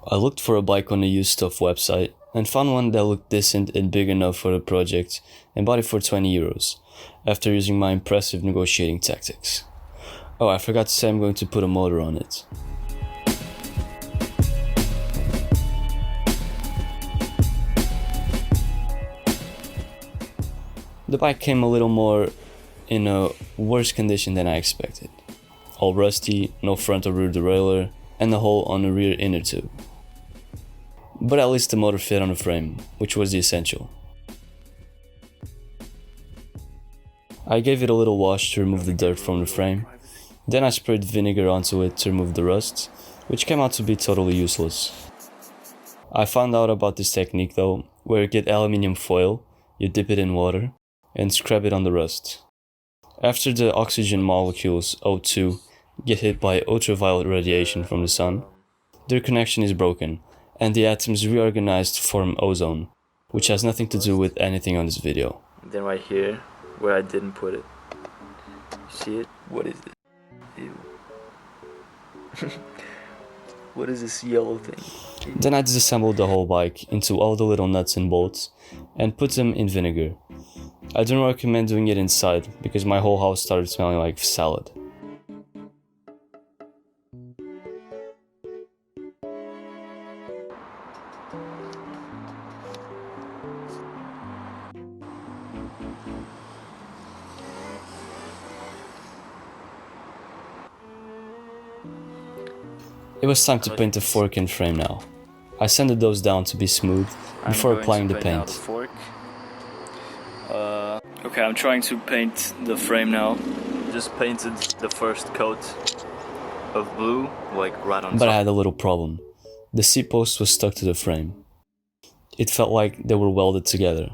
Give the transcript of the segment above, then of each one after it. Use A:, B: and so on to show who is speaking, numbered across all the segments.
A: I looked for a bike on the used stuff website and found one that looked decent and big enough for the project and bought it for 20 euros, after using my impressive negotiating tactics. Oh, I forgot to say I'm going to put a motor on it. The bike came a little more in a worse condition than I expected. All rusty, no front or rear derailleur, and a hole on the rear inner tube. But at least the motor fit on the frame, which was the essential. I gave it a little wash to remove the dirt from the frame, then I sprayed vinegar onto it to remove the rust, which came out to be totally useless. I found out about this technique though, where you get aluminium foil, you dip it in water, and scrub it on the rust. After the oxygen molecules, O2, get hit by ultraviolet radiation from the sun, their connection is broken, and the atoms reorganize to form ozone, which has nothing to do with anything on this video. Then right here, where I didn't put it. See it? What is it? Ew. What is this yellow thing? Then I disassembled the whole bike into all the little nuts and bolts and put them in vinegar. I don't recommend doing it inside because my whole house started smelling like salad. It was time to paint the fork and frame now. I sanded those down to be smooth before applying the paint. Okay, I'm trying to paint the frame now. Just painted the first coat of blue, like right on top. But I had a little problem. The seat post was stuck to the frame. It felt like they were welded together.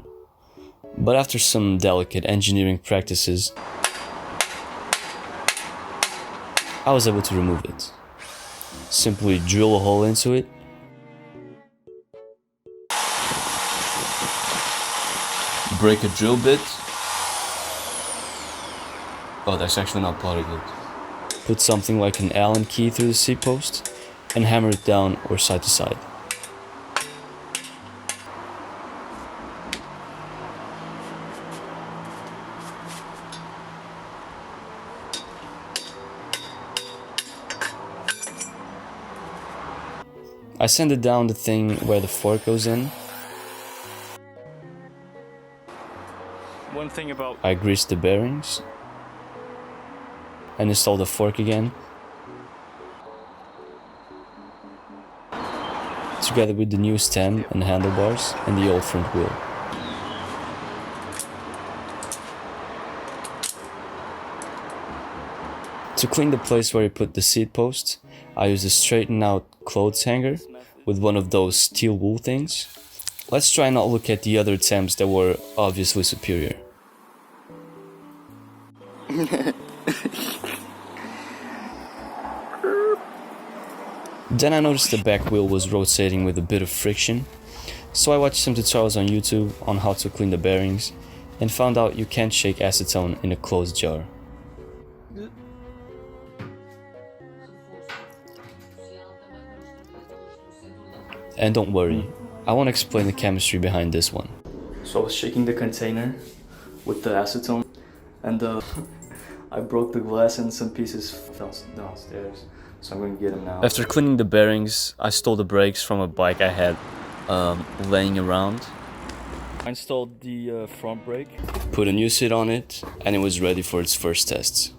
A: But after some delicate engineering practices, I was able to remove it. Simply drill a hole into it, break a drill bit. Oh, that's actually not part of it. Put something like an Allen key through the seat post and hammer it down or side to side. I sanded down the thing where the fork goes in. I greased the bearings and installed the fork again, together with the new stem and handlebars and the old front wheel. To clean the place where I put the seat post, I used a straightened out clothes hanger with one of those steel wool things. Let's try not look at the other attempts that were obviously superior. Then I noticed the back wheel was rotating with a bit of friction, so I watched some tutorials on YouTube on how to clean the bearings and found out you can't shake acetone in a closed jar. And don't worry, I won't explain the chemistry behind this one. So I was shaking the container with the acetone and I broke the glass and some pieces fell downstairs, so I'm going to get them now. After cleaning the bearings, I stole the brakes from a bike I had laying around. I installed the front brake, put a new seat on it, and it was ready for its first tests.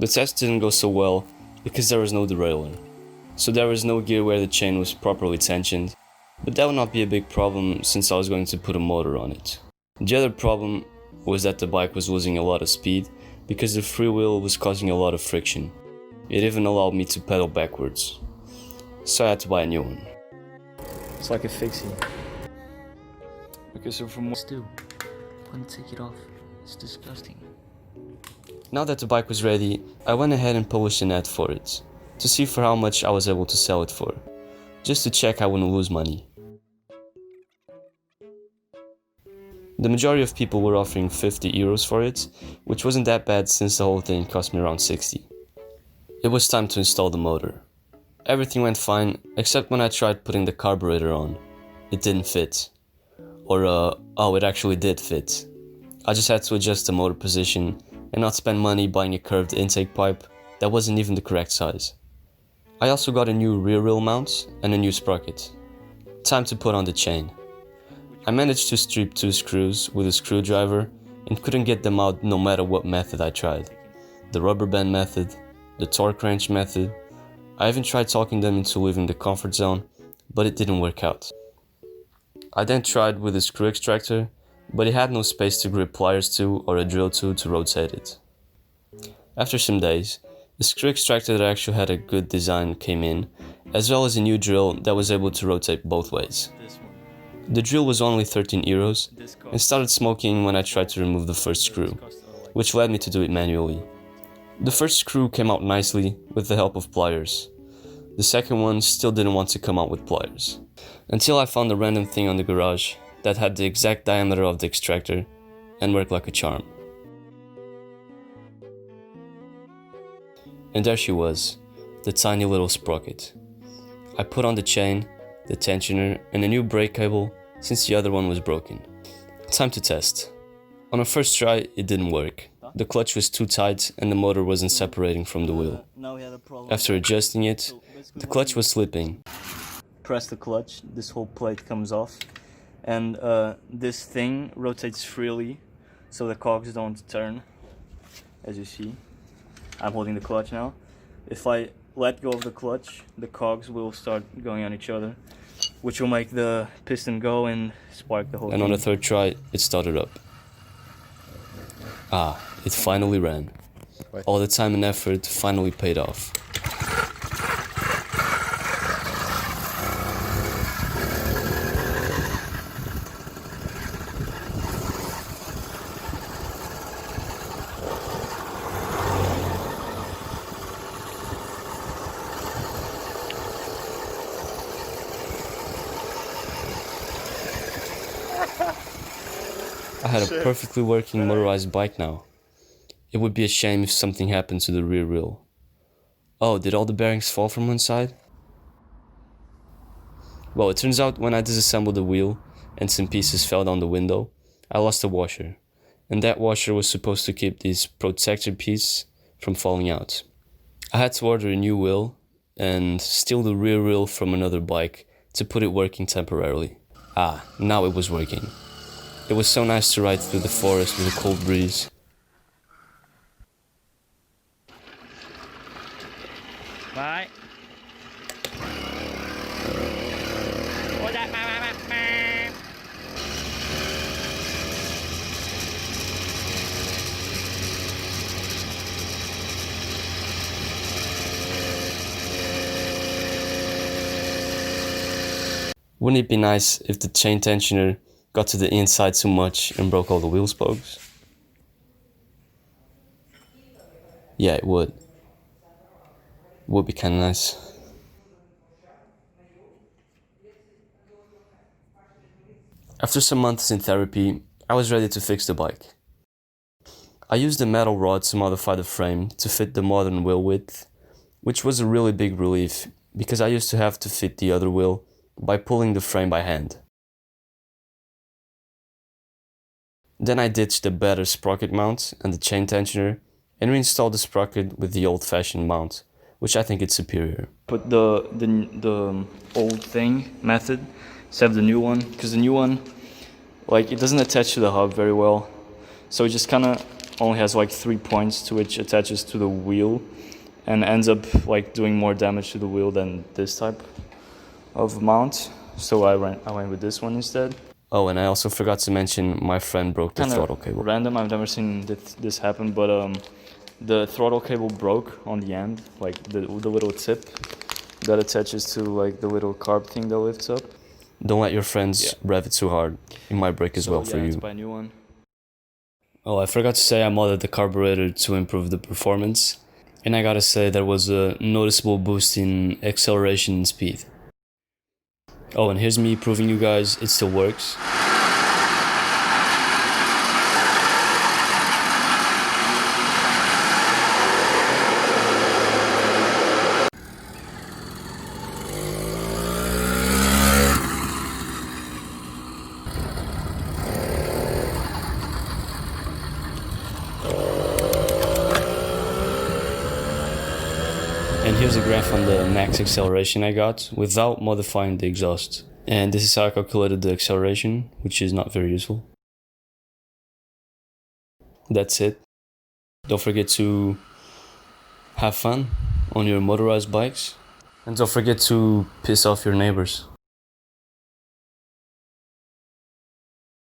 A: The test didn't go so well because there was no derailleur, so there was no gear where the chain was properly tensioned, but that would not be a big problem since I was going to put a motor on it. The other problem was that the bike was losing a lot of speed because the freewheel was causing a lot of friction. It even allowed me to pedal backwards, so I had to buy a new one. It's like a fixie. Okay, so from what still, I want to take it off. It's disgusting. Now that the bike was ready, I went ahead and published an ad for it, to see for how much I was able to sell it for, just to check I wouldn't lose money. The majority of people were offering 50 euros for it, which wasn't that bad since the whole thing cost me around 60. It was time to install the motor. Everything went fine, except when I tried putting the carburetor on. It didn't fit. It actually did fit. I just had to adjust the motor position and not spend money buying a curved intake pipe that wasn't even the correct size. I also got a new rear wheel mount and a new sprocket. Time to put on the chain. I managed to strip 2 screws with a screwdriver and couldn't get them out no matter what method I tried. The rubber band method, the torque wrench method. I even tried talking them into leaving the comfort zone, but it didn't work out. I then tried with a screw extractor, but it had no space to grip pliers to or a drill to rotate it. After some days, the screw extractor that actually had a good design came in, as well as a new drill that was able to rotate both ways. The drill was only 13 euros and started smoking when I tried to remove the first screw, which led me to do it manually. The first screw came out nicely with the help of pliers. The second one still didn't want to come out with pliers. Until I found a random thing on the garage that had the exact diameter of the extractor and worked like a charm. And there she was, the tiny little sprocket. I put on the chain, the tensioner and a new brake cable since the other one was broken. Time to test. On a first try it didn't work. The clutch was too tight and the motor wasn't separating from the wheel. After adjusting it, the clutch was slipping. Press the clutch, this whole plate comes off, and this thing rotates freely so the cogs don't turn, as you see. I'm holding the clutch now. If I let go of the clutch, the cogs will start going on each other, which will make the piston go and spark the whole thing. And on the third try, it started up. It finally ran. All the time and effort finally paid off. I had a perfectly working motorized bike now. It would be a shame if something happened to the rear wheel. Oh, did all the bearings fall from one side? Well, it turns out when I disassembled the wheel and some pieces fell down the window, I lost a washer. And that washer was supposed to keep this protector piece from falling out. I had to order a new wheel and steal the rear wheel from another bike to put it working temporarily. Now it was working. It was so nice to ride through the forest with a cold breeze.
B: Bye.
A: Wouldn't it be nice if the chain tensioner got to the inside too much and broke all the wheel spokes? Yeah, it would. Would be kinda nice. After some months in therapy, I was ready to fix the bike. I used a metal rod to modify the frame to fit the modern wheel width, which was a really big relief because I used to have to fit the other wheel by pulling the frame by hand. Then I ditched the better sprocket mount and the chain tensioner and reinstalled the sprocket with the old-fashioned mount, which I think is superior. Put the old thing method instead of the new one, because the new one, it doesn't attach to the hub very well, so it just kind of only has 3 points to which attaches to the wheel and ends up doing more damage to the wheel than this type of mount. So I went with this one instead. Oh, and I also forgot to mention my friend broke the throttle cable. Random, I've never seen this happen, but the throttle cable broke on the end, the little tip that attaches to the little carb thing that lifts up. Don't let your friends rev it too hard. It might break as well for you. Buy a new one. Oh, I forgot to say I modded the carburetor to improve the performance, and I gotta say there was a noticeable boost in acceleration and speed. Oh, and here's me proving you guys it still works. here's a graph on the max acceleration I got without modifying the exhaust. And this is how I calculated the acceleration, which is not very useful. That's it. Don't forget to have fun on your motorized bikes. And don't forget to piss off your neighbors.